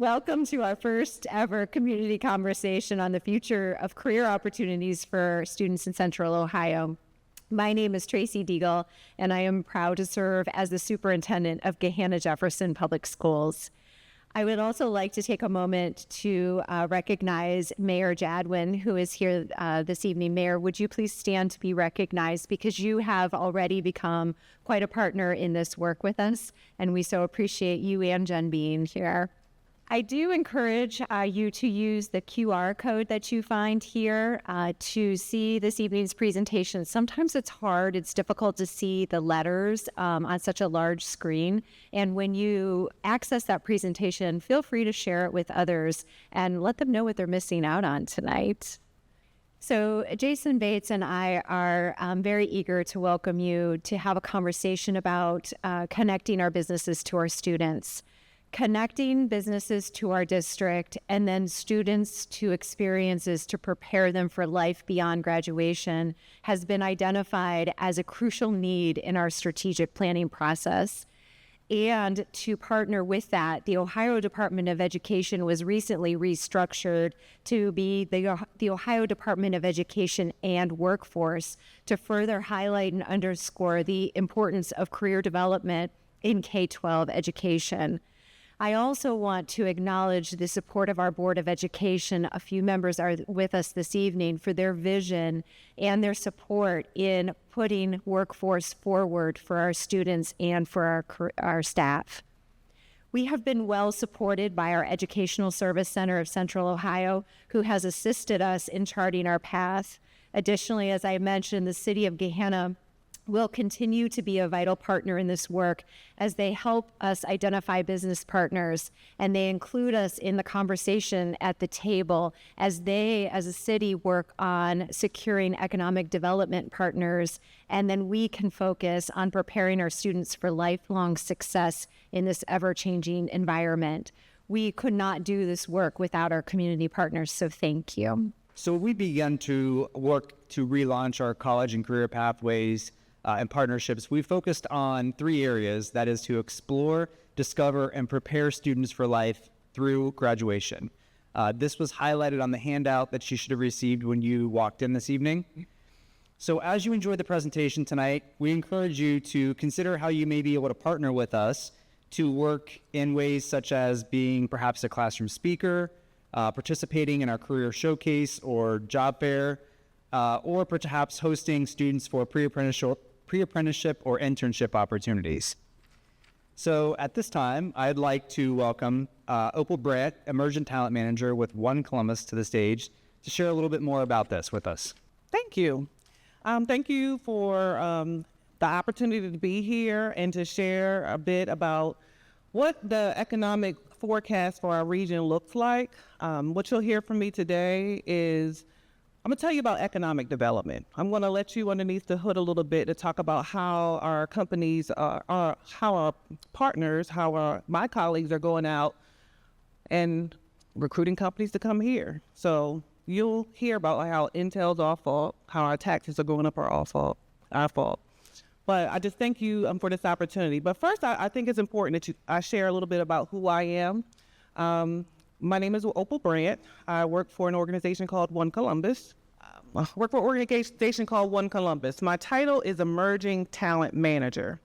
Welcome to our first ever community conversation on the future of career opportunities for students in Central Ohio. My name is Tracy Deagle, and I am proud to serve as the superintendent of Gahanna-Jefferson Public Schools. I would also like to take a moment to recognize Mayor Jadwin, who is here this evening. Mayor, would you please stand to be recognized, because you have already become quite a partner in this work with us, and we so appreciate you and Jen being here. I do encourage you to use the QR code that you find here to see this evening's presentation. Sometimes it's hard, it's difficult to see the letters on such a large screen. And when you access that presentation, feel free to share it with others and let them know what they're missing out on tonight. So Jason Bates and I are very eager to welcome you to have a conversation about connecting our businesses to our students. Connecting businesses to our district and then students to experiences to prepare them for life beyond graduation has been identified as a crucial need in our strategic planning process. And to partner with that, the Ohio Department of Education was recently restructured to be the Ohio Department of Education and Workforce to further highlight and underscore the importance of career development in K-12 education. I also want to acknowledge the support of our Board of Education. A few members are with us this evening for their vision and their support in putting workforce forward for our students and for our staff. We have been well supported by our Educational Service Center of Central Ohio, who has assisted us in charting our path. Additionally, as I mentioned, the City of Gahanna will continue to be a vital partner in this work as they help us identify business partners, and they include us in the conversation at the table as they, as a city, work on securing economic development partners, and then we can focus on preparing our students for lifelong success in this ever-changing environment. We could not do this work without our community partners, so thank you. So we began to work to relaunch our college and career pathways and partnerships. We focused on 3 areas, that is to explore, discover, and prepare students for life through graduation. This was highlighted on the handout that you should have received when you walked in this evening. So as you enjoy the presentation tonight, we encourage you to consider how you may be able to partner with us to work in ways such as being perhaps a classroom speaker, participating in our career showcase or job fair, or perhaps hosting students for pre-apprenticeship or internship opportunities. So at this time, I'd like to welcome Opal Brandt, Emerging Talent Manager with One Columbus, to the stage to share a little bit more about this with us. Thank you. Thank you for the opportunity to be here and to share a bit about what the economic forecast for our region looks like. What you'll hear from me today is I'm going to tell you about economic development. I'm going to let you underneath the hood a little bit to talk about how our companies, how our partners, my colleagues are going out and recruiting companies to come here. So you'll hear about how Intel's our fault, how our taxes are going up are our fault. But I just thank you for this opportunity. But first, I think it's important that I share a little bit about who I am. My name is Opal Brandt. I work for an organization called One Columbus. My title is Emerging Talent Manager.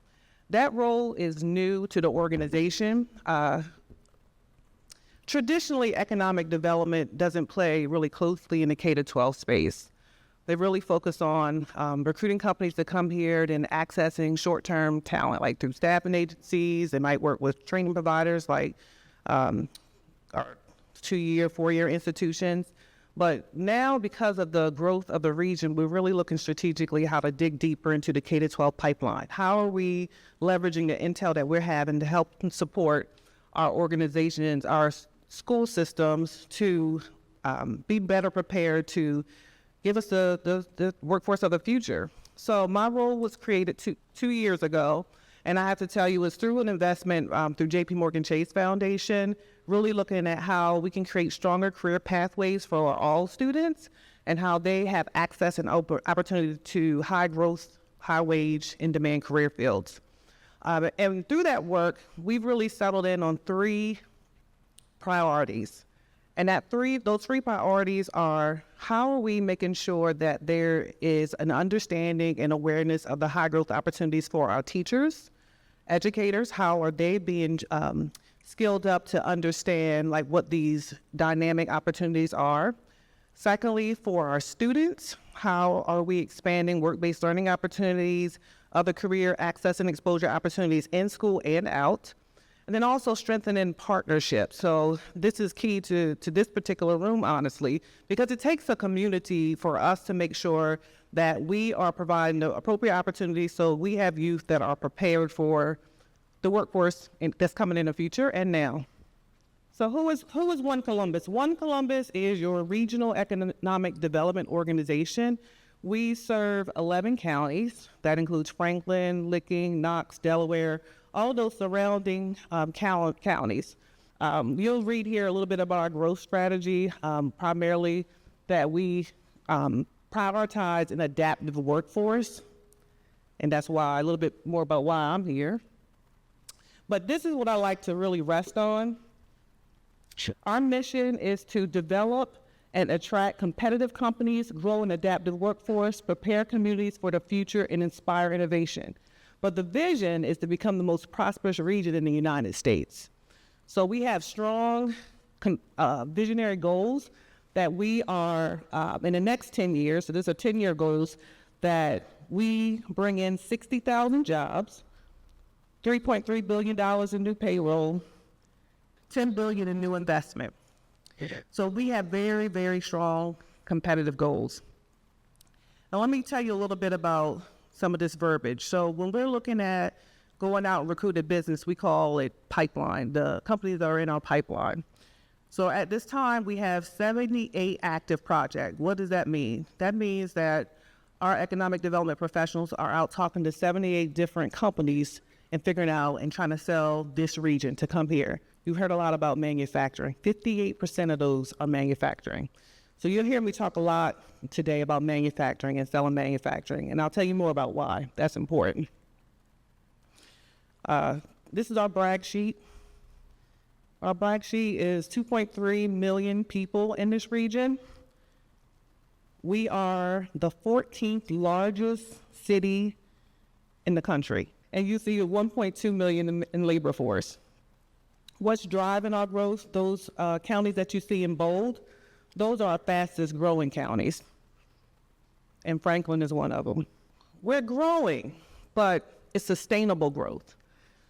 That role is new to the organization. Traditionally, economic development doesn't play really closely in the K-12 space. They really focus on recruiting companies to come here, then accessing short-term talent, like through staffing agencies. They might work with training providers like our 2-year, 4-year institutions. But now, because of the growth of the region, we're really looking strategically how to dig deeper into the K-12 pipeline. How are we leveraging the intel that we're having to help support our organizations, our school systems to be better prepared to give us the workforce of the future? So my role was created 2 years ago. And I have to tell you, it's through an investment through JP Morgan Chase Foundation, really looking at how we can create stronger career pathways for all students and how they have access and opportunity to high growth, high wage, in demand career fields. And through that work, we've really settled in on 3 priorities. And those three priorities are, how are we making sure that there is an understanding and awareness of the high growth opportunities for our teachers, educators? How are they being skilled up to understand like what these dynamic opportunities are? Secondly, for our students, how are we expanding work-based learning opportunities, other career access and exposure opportunities in school and out? And then also strengthening partnerships. So this is key to this particular room, honestly, because it takes a community for us to make sure that we are providing the appropriate opportunities so we have youth that are prepared for the workforce that's coming in the future and now. So who is One Columbus? One Columbus is your regional economic development organization. We serve 11 counties. That includes Franklin, Licking, Knox, Delaware, all those surrounding counties. You'll read here a little bit about our growth strategy, primarily that we prioritize an adaptive workforce. And that's why, a little bit more about why I'm here. But this is what I like to really rest on. Our mission is to develop and attract competitive companies, grow an adaptive workforce, prepare communities for the future, and inspire innovation. But the vision is to become the most prosperous region in the United States. So we have strong visionary goals that we are, in the next 10 years, so these are 10-year goals, that we bring in 60,000 jobs, $3.3 billion in new payroll, $10 billion in new investment. So we have very, very strong competitive goals. Now let me tell you a little bit about some of this verbiage. So when we're looking at going out and recruiting business, we call it pipeline, the companies that are in our pipeline. So at this time, we have 78 active projects. What does that mean? That means that our economic development professionals are out talking to 78 different companies and figuring out and trying to sell this region to come here. You've heard a lot about manufacturing. 58% of those are manufacturing. So you'll hear me talk a lot today about manufacturing and selling manufacturing, and I'll tell you more about why. That's important. This is our brag sheet. Our brag sheet is 2.3 million people in this region. We are the 14th largest city in the country, and you see 1.2 million in labor force. What's driving our growth? Those counties that you see in bold, those are our fastest growing counties. And Franklin is one of them. We're growing, but it's sustainable growth.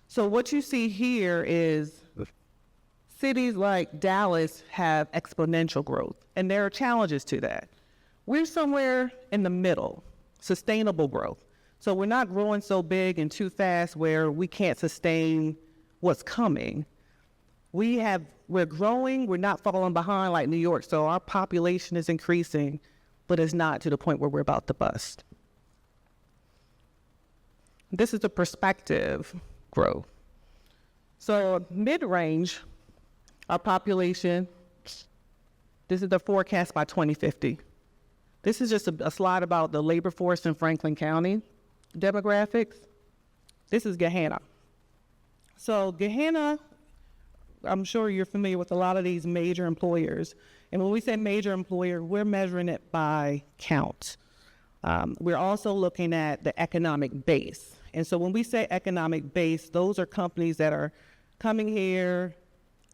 So what you see here is cities like Dallas have exponential growth, and there are challenges to that. We're somewhere in the middle, sustainable growth. So we're not growing so big and too fast where we can't sustain what's coming. We're growing, we're not falling behind like New York, so our population is increasing, but it's not to the point where we're about to bust. This is the perspective growth. So mid-range, our population, this is the forecast by 2050. This is just a slide about the labor force in Franklin County demographics. This is Gahanna. So Gahanna, I'm sure you're familiar with a lot of these major employers. And when we say major employer, we're measuring it by count. We're also looking at the economic base. And so when we say economic base, those are companies that are coming here,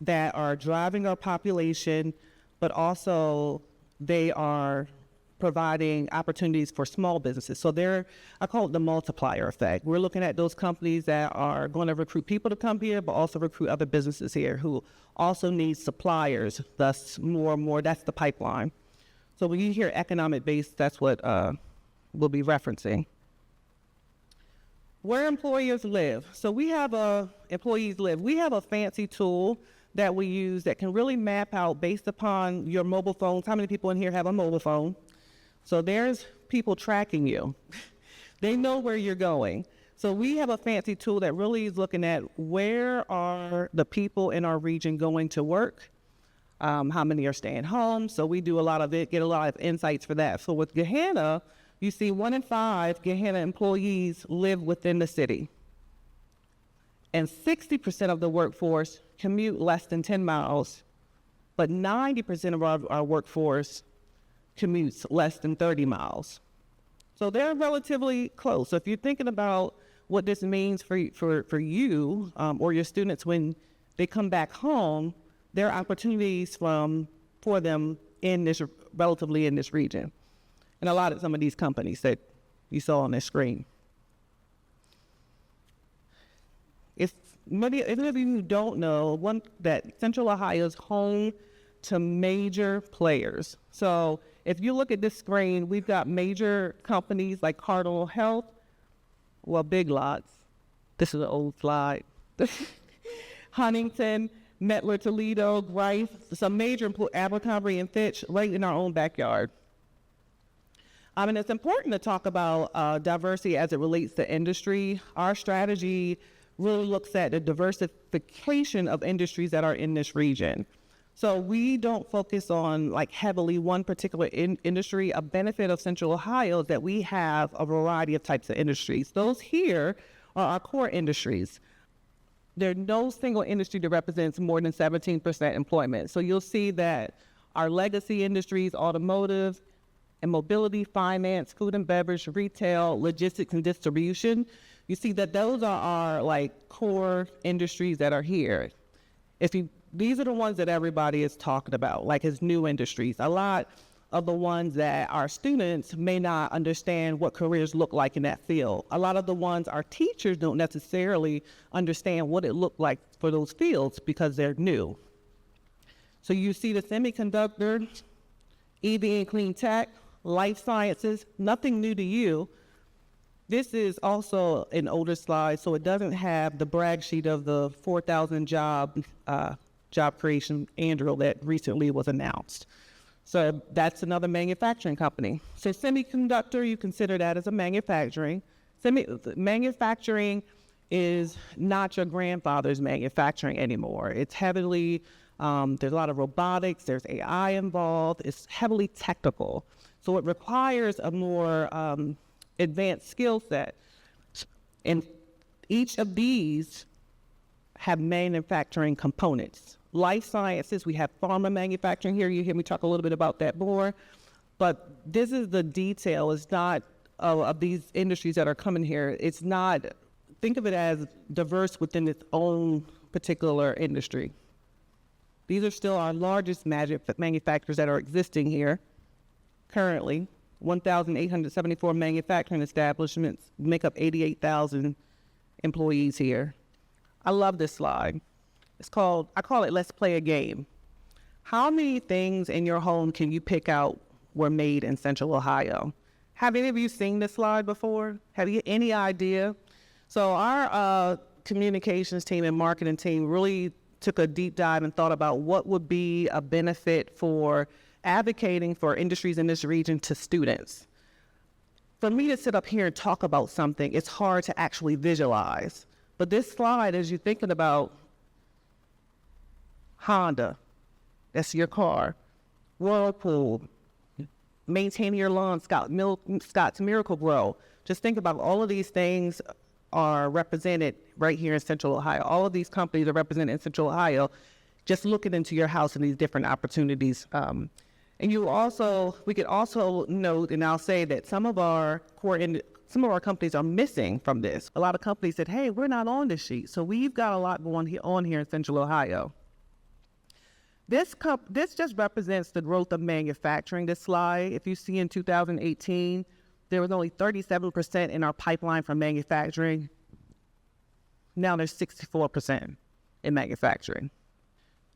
that are driving our population, but also they are providing opportunities for small businesses. So I call it the multiplier effect. We're looking at those companies that are going to recruit people to come here, but also recruit other businesses here who also need suppliers, thus more and more, that's the pipeline. So when you hear economic base, that's what we'll be referencing. Where employers live. So we have employees live. We have a fancy tool that we use that can really map out based upon your mobile phones. How many people in here have a mobile phone? So there's people tracking you. They know where you're going. So we have a fancy tool that really is looking at where are the people in our region going to work, how many are staying home. So we do a lot of it, get a lot of insights for that. So with Gahanna, you see 1 in 5 Gahanna employees live within the city. And 60% of the workforce commute less than 10 miles but 90% of our workforce commutes less than 30 miles. So they're relatively close. So if you're thinking about what this means for you or your students when they come back home, there are opportunities for them relatively in this region. And a lot of some of these companies that you saw on this screen. If many of you don't know, that Central Ohio is home to major players. So if you look at this screen, we've got major companies like Cardinal Health, Big Lots. This is an old slide. Huntington, Mettler Toledo, Grice, some major Abercrombie and Fitch right in our own backyard. And it's important to talk about diversity as it relates to industry. Our strategy really looks at the diversification of industries that are in this region. So we don't focus on heavily one particular industry. A benefit of Central Ohio is that we have a variety of types of industries. Those here are our core industries. There's no single industry that represents more than 17% employment. So you'll see that our legacy industries, automotive and mobility, finance, food and beverage, retail, logistics and distribution, you see that those are our core industries that are here. These are the ones that everybody is talking about, as new industries. A lot of the ones that our students may not understand what careers look like in that field. A lot of the ones our teachers don't necessarily understand what it looked like for those fields because they're new. So you see the semiconductor, EV and clean tech, life sciences, nothing new to you. This is also an older slide, so it doesn't have the brag sheet of the 4,000 job creation Andrew that recently was announced. So that's another manufacturing company. So semiconductor, you consider that as a manufacturing. Manufacturing is not your grandfather's manufacturing anymore. It's heavily, there's a lot of robotics, there's AI involved, it's heavily technical. So it requires a more advanced skill set. And each of these have manufacturing components. Life sciences, we have pharma manufacturing here. You hear me talk a little bit about that more. But this is the detail. It's not of these industries that are coming here. It's not, think of it as diverse within its own particular industry. These are still our largest manufacturers that are existing here currently. 1,874 manufacturing establishments make up 88,000 employees here. I love this slide. I call it Let's Play a Game. How many things in your home can you pick out were made in Central Ohio? Have any of you seen this slide before? Have you any idea? So our communications team and marketing team really took a deep dive and thought about what would be a benefit for advocating for industries in this region to students. For me to sit up here and talk about something, it's hard to actually visualize. But this slide, as you're thinking about Honda, that's your car, Whirlpool, maintaining your lawn, Scott's Miracle-Gro. Just think about all of these things are represented right here in Central Ohio. All of these companies are represented in Central Ohio. Just looking into your house and these different opportunities. And we could also note, and I'll say that some of our companies are missing from this. A lot of companies said, hey, we're not on this sheet. So we've got a lot going on here in Central Ohio. This just represents the growth of manufacturing, this slide. If you see in 2018, there was only 37% in our pipeline for manufacturing. Now there's 64% in manufacturing.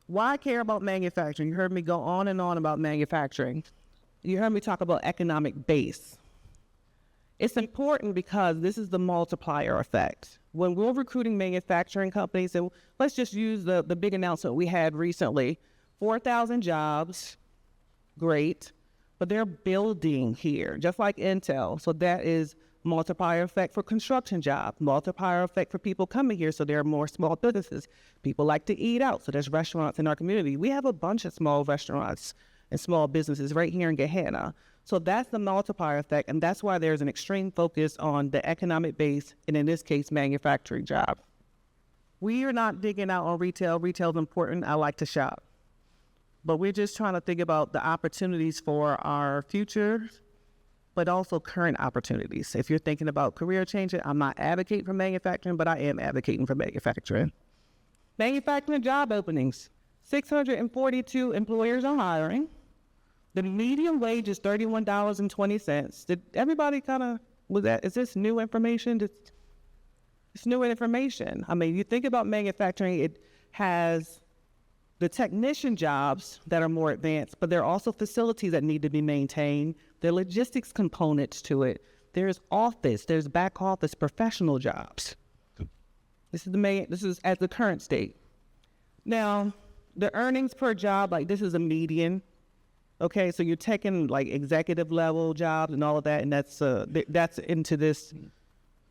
Why care about manufacturing? You heard me go on and on about manufacturing. You heard me talk about economic base. It's important because this is the multiplier effect. When we're recruiting manufacturing companies, and let's just use the big announcement we had recently, 4,000 jobs, great, but they're building here, just like Intel. So that is multiplier effect for construction jobs, multiplier effect for people coming here, so there are more small businesses. People like to eat out, so there's restaurants in our community. We have a bunch of small restaurants and small businesses right here in Gahanna. So that's the multiplier effect, and that's why there's an extreme focus on the economic base, and in this case, manufacturing job. We are not digging out on retail. Retail is important. I like to shop. but we're just trying to think about the opportunities for our future, but also current opportunities. If you're thinking about career changing, I'm not advocating for manufacturing, but I am advocating for manufacturing. Manufacturing job openings, 642 employers are hiring. The median wage is $31.20. Did everybody is this new information? It's new information. I mean, you think about manufacturing, it has the technician jobs that are more advanced, but there are also facilities that need to be maintained. There are logistics components to it. There's back office professional jobs. This is at the current state. Now, the earnings per job, like this is a median. Okay, so you're taking like executive level jobs and all of that, and that's into this.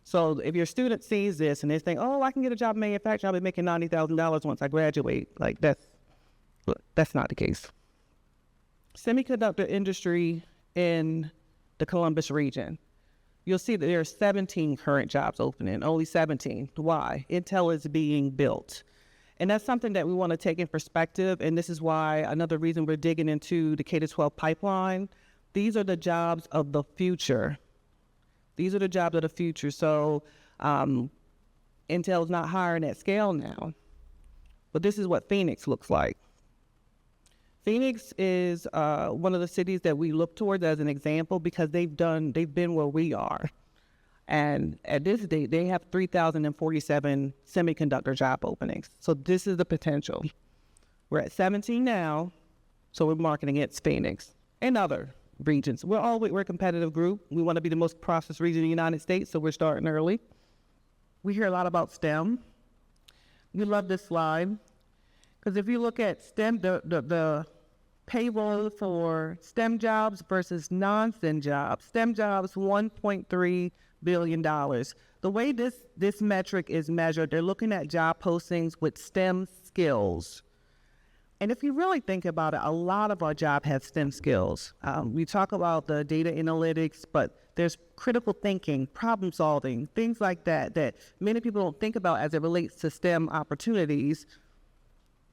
So if your student sees this and they think, oh, I can get a job in manufacturing, I'll be making $90,000 once I graduate, like that's not the case. Semiconductor industry in the Columbus region. You'll see that there are 17 current jobs opening, only 17. Why? Intel is being built. And that's something that we want to take in perspective, and this is why another reason we're digging into the K-12 pipeline. These are the jobs of the future. These are the jobs of the future. So Intel is not hiring at scale now, but this is what Phoenix looks like. Phoenix is one of the cities that we look towards as an example because they've been where we are. And at this date, they have 3,047 semiconductor job openings. So this is the potential. We're at 17 now, so we're marketing against Phoenix and other regions. We're a competitive group. We want to be the most prosperous region in the United States, so we're starting early. We hear a lot about STEM. We love this slide because if you look at STEM, the payroll for STEM jobs versus non-STEM jobs, STEM jobs, $1.3 billion. The way this metric is measured, they're looking at job postings with STEM skills. And if you really think about it, a lot of our job has STEM skills. We talk about the data analytics, but there's critical thinking, problem solving, things like that many people don't think about as it relates to STEM opportunities.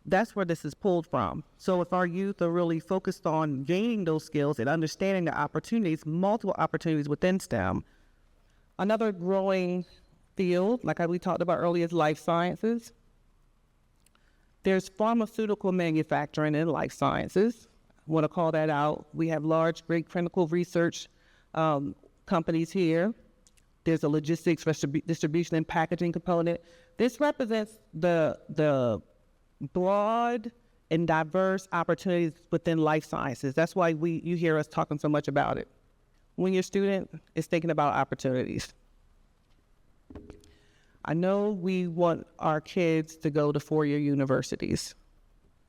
That's where this is pulled from. So if our youth are really focused on gaining those skills and understanding the opportunities, multiple opportunities within STEM. Another growing field, like we talked about earlier, is life sciences. There's pharmaceutical manufacturing in life sciences. I want to call that out. We have large, great clinical research companies here. There's a logistics, distribution, and packaging component. This represents the broad and diverse opportunities within life sciences. That's why you hear us talking so much about it. When your student is thinking about opportunities. I know we want our kids to go to four-year universities.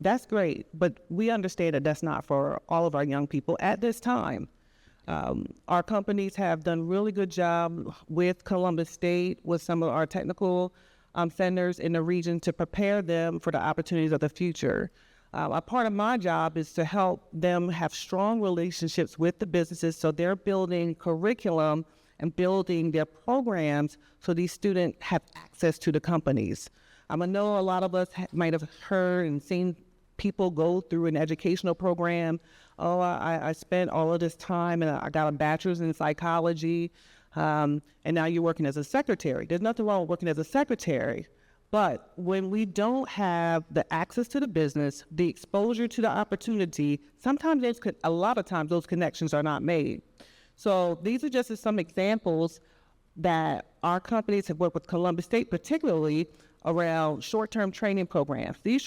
That's great, but we understand that that's not for all of our young people at this time. Our companies have done a really good job with Columbus State, with some of our technical centers in the region to prepare them for the opportunities of the future. A part of my job is to help them have strong relationships with the businesses, so they're building curriculum and building their programs so these students have access to the companies. I know a lot of us might have heard and seen people go through an educational program. Oh, I spent all of this time and I got a bachelor's in psychology, and now you're working as a secretary. There's nothing wrong with working as a secretary. But when we don't have the access to the business, the exposure to the opportunity, a lot of times those connections are not made. So these are just some examples that our companies have worked with Columbus State, particularly around short-term training programs. These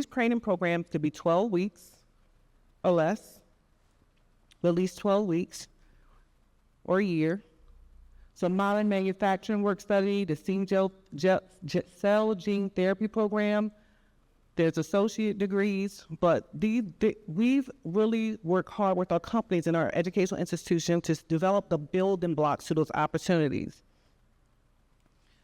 training programs could be 12 weeks or less, at least 12 weeks or a year. So modern manufacturing work study, the cell gene therapy program, there's associate degrees, but we've really worked hard with our companies and our educational institutions to develop the building blocks to those opportunities.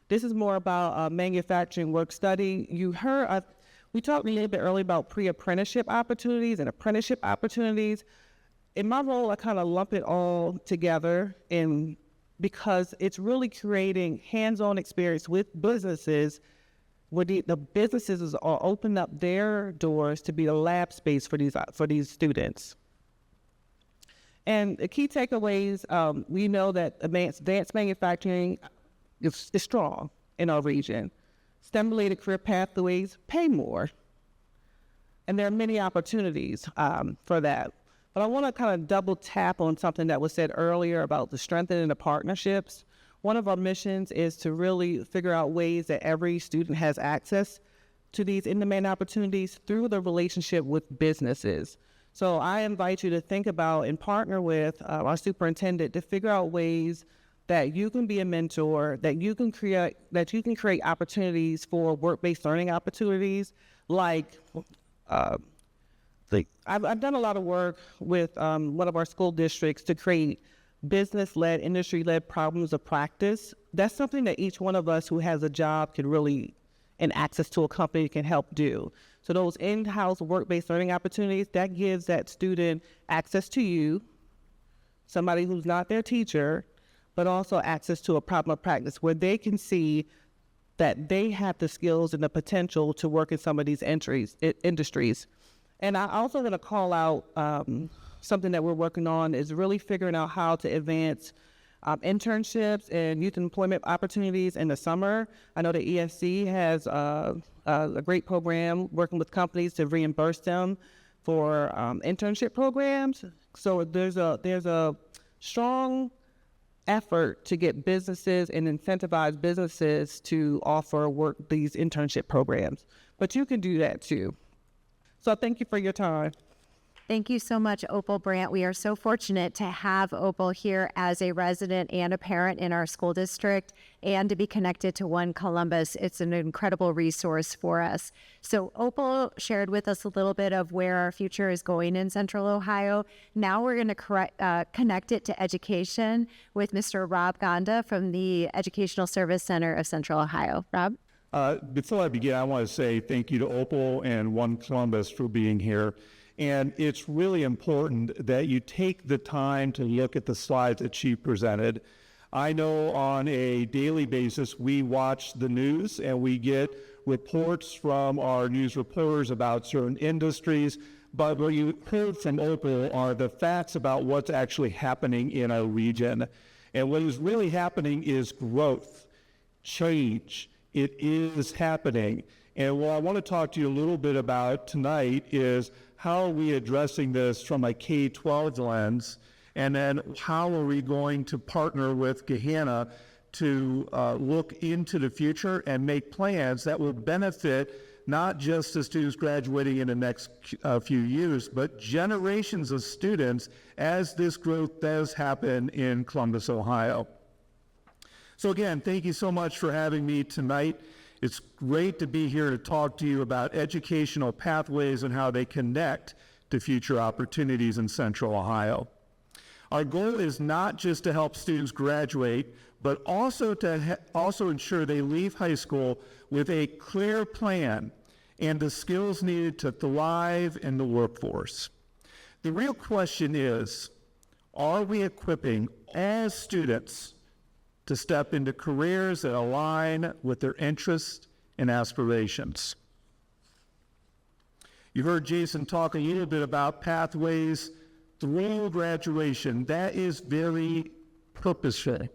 This is more about manufacturing work study. You heard, we talked a little bit earlier about pre-apprenticeship opportunities and apprenticeship opportunities. In my role, I kind of lump it all together because it's really creating hands-on experience with businesses where the businesses are opening up their doors to be a lab space for these students. And the key takeaways, we know that advanced manufacturing is strong in our region. Stimulated career pathways pay more. And there are many opportunities for that. But I want to kind of double tap on something that was said earlier about the strengthening the partnerships. One of our missions is to really figure out ways that every student has access to these in-demand opportunities through the relationship with businesses. So I invite you to think about and partner with our superintendent to figure out ways that you can be a mentor, that you can create opportunities for work-based learning opportunities. Like I've done a lot of work with one of our school districts to create business-led, industry-led problems of practice. That's something that each one of us who has a job can really, and access to a company, can help do. So those in-house work-based learning opportunities, that gives that student access to you, somebody who's not their teacher, but also access to a problem of practice where they can see that they have the skills and the potential to work in some of these industries. And I also want to call out something that we're working on is really figuring out how to advance internships and youth employment opportunities in the summer. I know the ESC has a great program working with companies to reimburse them for internship programs. So there's a strong effort to get businesses and incentivize businesses to offer these internship programs. But you can do that too. So thank you for your time. Thank you so much, Opal Brandt. We are so fortunate to have Opal here as a resident and a parent in our school district, and to be connected to One Columbus. It's an incredible resource for us. So Opal shared with us a little bit of where our future is going in Central Ohio. Now we're going to connect it to education with Mr. Rob Gonda from the Educational Service Center of Central Ohio. Rob? Before I begin, I want to say thank you to Opal and One Columbus for being here. And it's really important that you take the time to look at the slides that she presented. I know on a daily basis, we watch the news and we get reports from our news reporters about certain industries, but what you heard from Opal are the facts about what's actually happening in our region. And what is really happening is growth, change. It is happening. And what I want to talk to you a little bit about tonight is how are we addressing this from a K-12 lens, and then how are we going to partner with Gahanna to look into the future and make plans that will benefit not just the students graduating in the next few years, but generations of students as this growth does happen in Columbus, Ohio. So again, thank you so much for having me tonight. It's great to be here to talk to you about educational pathways and how they connect to future opportunities in Central Ohio. Our goal is not just to help students graduate, but also to ensure they leave high school with a clear plan and the skills needed to thrive in the workforce. The real question is, are we equipping all students to step into careers that align with their interests and aspirations? You heard Jason talk a little bit about pathways through graduation. That is very purposeful.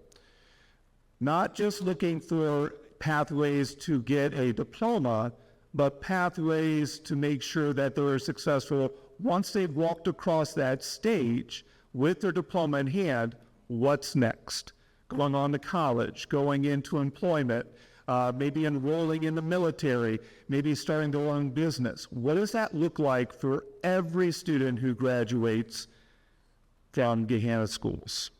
Not just looking for pathways to get a diploma, but pathways to make sure that they're successful once they've walked across that stage with their diploma in hand. What's next? Going on to college, going into employment, maybe enrolling in the military, maybe starting their own business. What does that look like for every student who graduates from Gahanna schools?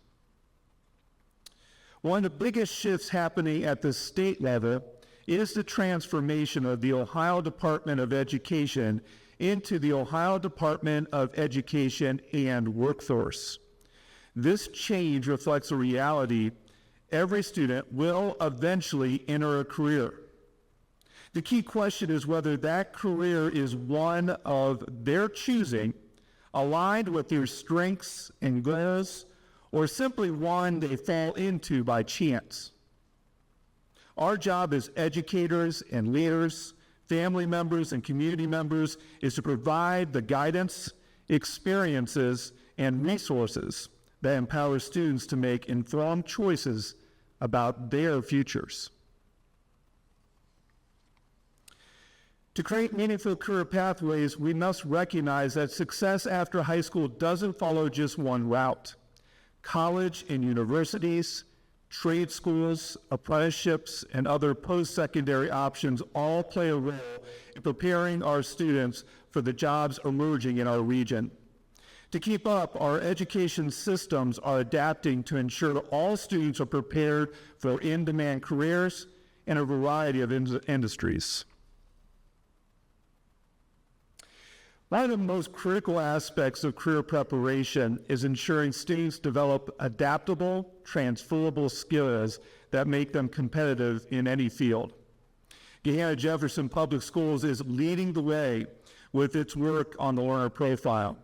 One of the biggest shifts happening at the state level is the transformation of the Ohio Department of Education into the Ohio Department of Education and Workforce. This change reflects a reality: every student will eventually enter a career. The key question is whether that career is one of their choosing, aligned with their strengths and goals, or simply one they fall into by chance. Our job as educators and leaders, family members and community members is to provide the guidance, experiences, and resources that empower students to make informed choices about their futures. To create meaningful career pathways, we must recognize that success after high school doesn't follow just one route. College and universities, trade schools, apprenticeships, and other post-secondary options all play a role in preparing our students for the jobs emerging in our region. To keep up, our education systems are adapting to ensure that all students are prepared for in-demand careers in a variety of industries. One of the most critical aspects of career preparation is ensuring students develop adaptable, transferable skills that make them competitive in any field. Gahanna-Jefferson Public Schools is leading the way with its work on the learner profile.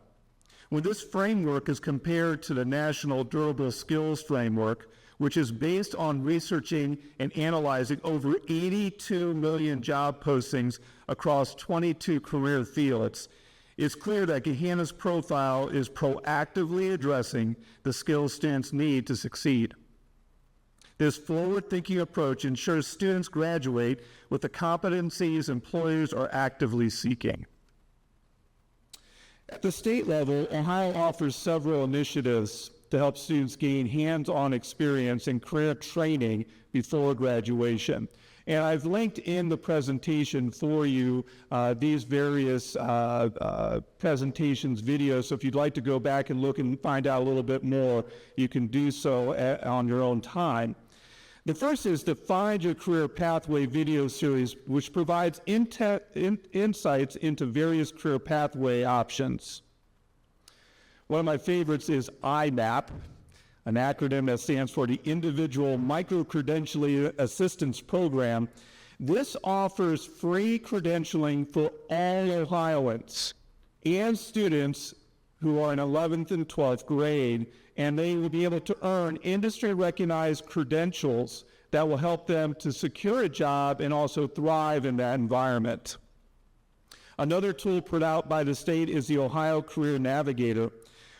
When this framework is compared to the National Durable Skills Framework, which is based on researching and analyzing over 82 million job postings across 22 career fields, it's clear that Gahanna's profile is proactively addressing the skills students need to succeed. This forward-thinking approach ensures students graduate with the competencies employers are actively seeking. At the state level, Ohio offers several initiatives to help students gain hands-on experience and career training before graduation. And I've linked in the presentation for you these various presentations, videos. So if you'd like to go back and look and find out a little bit more, you can do so on your own time. The first is the Find Your Career Pathway video series, which provides insights into various career pathway options. One of my favorites is IMAP, an acronym that stands for the Individual Micro-Credentialing Assistance Program. This offers free credentialing for all Ohioans and students who are in 11th and 12th grade, and they will be able to earn industry-recognized credentials that will help them to secure a job and also thrive in that environment. Another tool put out by the state is the Ohio Career Navigator,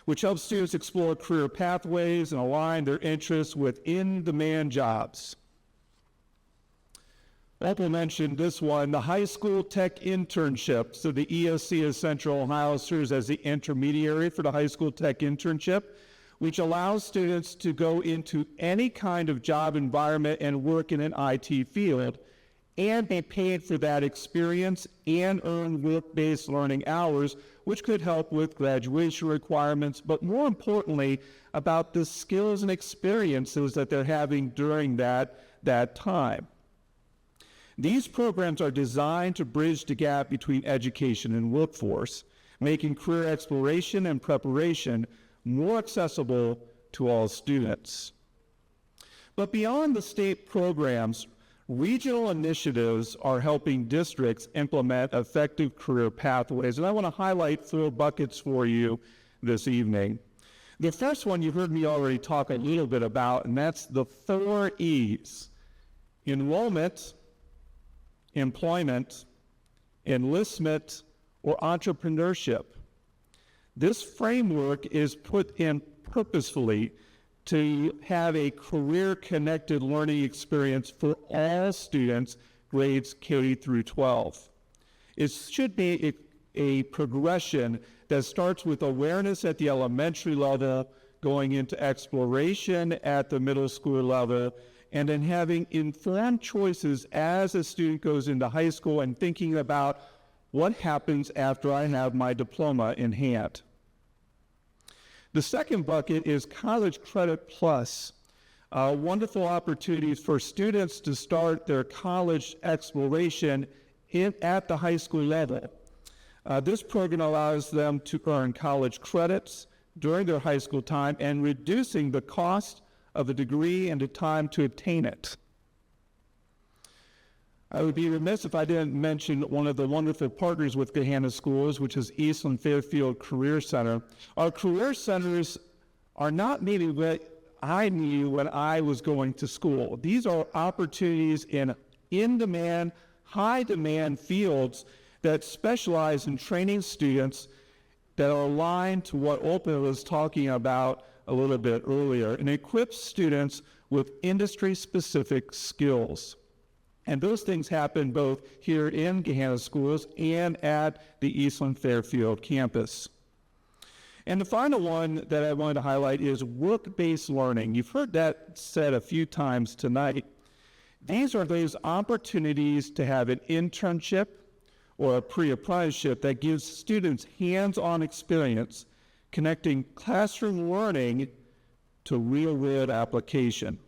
which helps students explore career pathways and align their interests with in-demand jobs. Opal mentioned this one, the High School Tech Internship. So the ESC of Central Ohio serves as the intermediary for the High School Tech Internship, which allows students to go into any kind of job environment and work in an IT field and be paid for that experience and earn work-based learning hours, which could help with graduation requirements, but more importantly, about the skills and experiences that they're having during that time. These programs are designed to bridge the gap between education and workforce, making career exploration and preparation more accessible to all students. But beyond the state programs, regional initiatives are helping districts implement effective career pathways, and I want to highlight 4 buckets for you this evening. The first one you heard me already talk a little bit about, and that's the 4 E's: enrollment, employment, enlistment, or entrepreneurship. This framework is put in purposefully to have a career-connected learning experience for all students, grades K through 12. It should be a progression that starts with awareness at the elementary level, going into exploration at the middle school level, and then having informed choices as a student goes into high school and thinking about what happens after I have my diploma in hand. The second bucket is College Credit Plus, wonderful opportunities for students to start their college exploration at the high school level. This program allows them to earn college credits during their high school time and reducing the cost of a degree and the time to obtain it. I would be remiss if I didn't mention one of the wonderful partners with Gahanna Schools, which is Eastland Fairfield Career Center. Our career centers are not maybe I knew when I was going to school. These are opportunities in demand, high demand fields that specialize in training students that are aligned to what Open was talking about a little bit earlier, and equips students with industry-specific skills. And those things happen both here in Gahanna schools and at the Eastland Fairfield campus. And the final one that I wanted to highlight is work-based learning. You've heard that said a few times tonight. These are those opportunities to have an internship or a pre-apprenticeship that gives students hands-on experience connecting classroom learning to real-world application.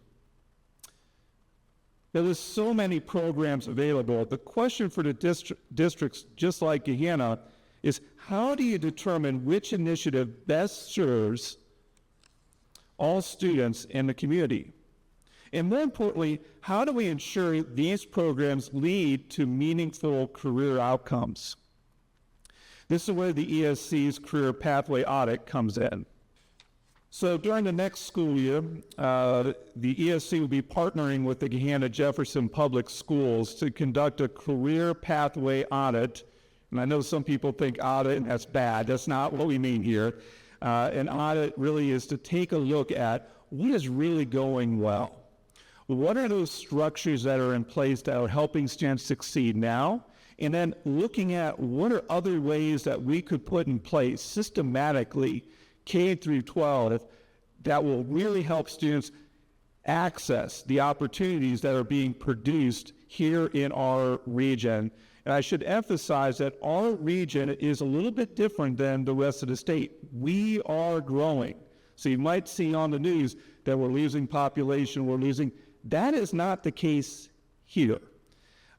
Now, there's so many programs available. The question for the districts, just like Gahanna, is how do you determine which initiative best serves all students in the community? And more importantly, how do we ensure these programs lead to meaningful career outcomes? This is where the ESC's Career Pathway Audit comes in. So during the next school year, the ESC will be partnering with the Gahanna-Jefferson Public Schools to conduct a career pathway audit. And I know some people think audit, and that's bad. That's not what we mean here. An audit really is to take a look at what is really going well. What are those structures that are in place that are helping students succeed now? And then looking at what are other ways that we could put in place systematically, K through 12, that will really help students access the opportunities that are being produced here in our region. And I should emphasize that our region is a little bit different than the rest of the state. We are growing. So you might see on the news that we're losing population, that is not the case here.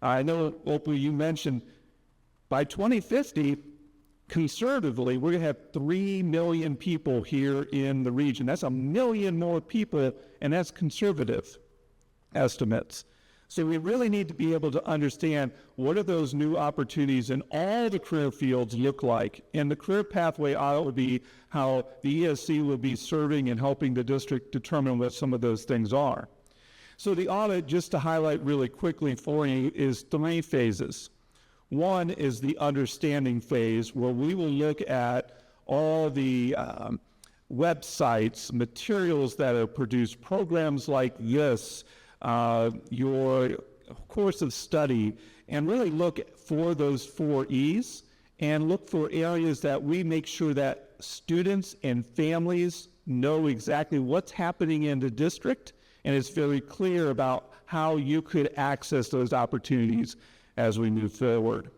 I know, Opal, you mentioned by 2050, conservatively, we're going to have 3 million people here in the region. That's 1 million more people, and that's conservative estimates. So we really need to be able to understand what are those new opportunities in all the career fields look like. And the career pathway audit would be how the ESC will be serving and helping the district determine what some of those things are. So the audit, just to highlight really quickly for you, is 3 phases. One is the understanding phase, where we will look at all the websites, materials that are produced, programs like this, your course of study, and really look for those 4 E's and look for areas that we make sure that students and families know exactly what's happening in the district, and it's very clear about how you could access those opportunities as we move forward.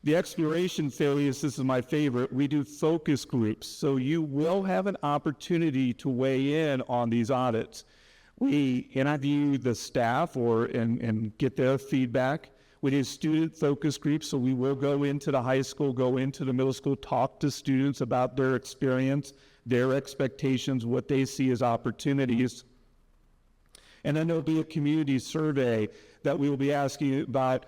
The exploration phase, this is my favorite, we do focus groups, so you will have an opportunity to weigh in on these audits. We interview the staff and get their feedback. We do student focus groups, so we will go into the high school, go into the middle school, talk to students about their experience, their expectations, what they see as opportunities. And then there'll be a community survey that we will be asking you about,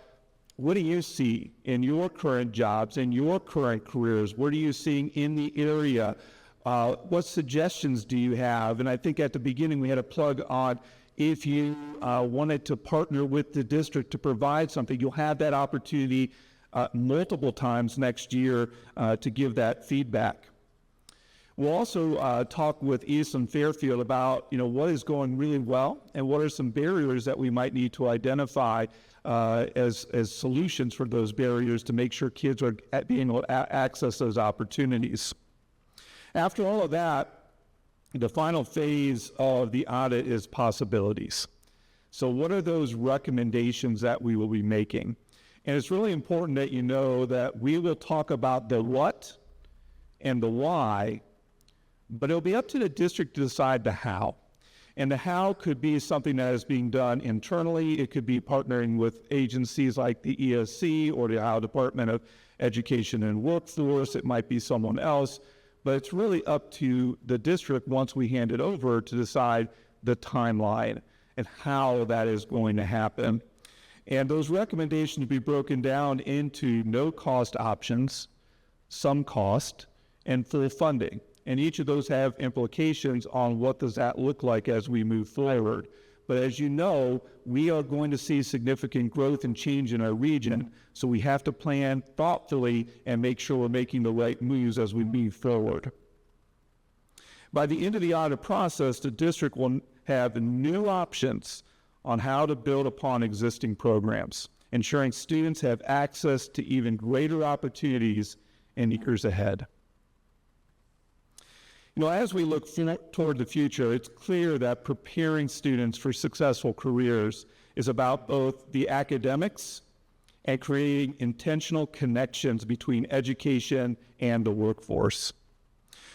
what do you see in your current jobs, in your current careers? What are you seeing in the area? What suggestions do you have? And I think at the beginning we had a plug on if you wanted to partner with the district to provide something, you'll have that opportunity multiple times next year to give that feedback. We'll also talk with Eastland Fairfield about, what is going really well and what are some barriers that we might need to identify as solutions for those barriers to make sure kids are being able to access those opportunities. After all of that, the final phase of the audit is possibilities. So what are those recommendations that we will be making? And it's really important that you know that we will talk about the what and the why, but it'll be up to the district to decide the how. And the how could be something that is being done internally. It could be partnering with agencies like the ESC or the Ohio Department of Education and Workforce. It might be someone else, but it's really up to the district once we hand it over to decide the timeline and how that is going to happen. And those recommendations will be broken down into no-cost options, some cost, and full funding. and each of those have implications on what does that look like as we move forward. But as you know, we are going to see significant growth and change in our region, so we have to plan thoughtfully and make sure we're making the right moves as we move forward. By the end of the audit process, the district will have new options on how to build upon existing programs, ensuring students have access to even greater opportunities in the years ahead. You know, as we look toward the future, it's clear that preparing students for successful careers is about both the academics and creating intentional connections between education and the workforce.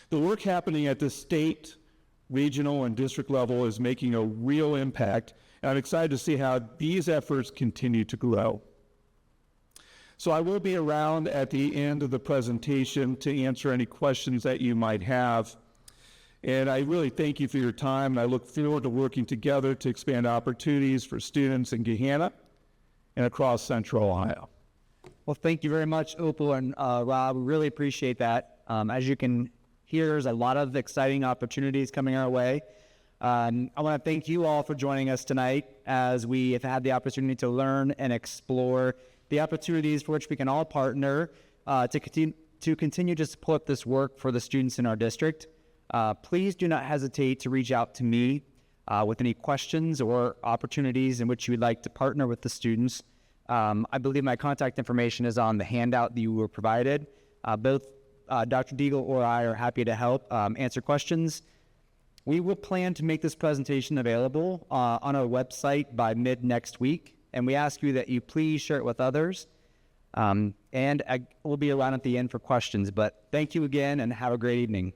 The work happening at the state, regional, and district level is making a real impact, and I'm excited to see how these efforts continue to grow. So I will be around at the end of the presentation to answer any questions that you might have. And I really thank you for your time, and I look forward to working together to expand opportunities for students in Gahanna and across Central Ohio. Well, thank you very much, Opal and Rob. We really appreciate that. As you can hear, there's a lot of exciting opportunities coming our way. I want to thank you all for joining us tonight as we have had the opportunity to learn and explore the opportunities for which we can all partner to continue to support this work for the students in our district. Please do not hesitate to reach out to me with any questions or opportunities in which you would like to partner with the students. I believe my contact information is on the handout that you were provided. Both Dr. Deagle or I are happy to help answer questions. We will plan to make this presentation available on our website by mid next week, and we ask you that you please share it with others. And we'll be around at the end for questions, but thank you again and have a great evening.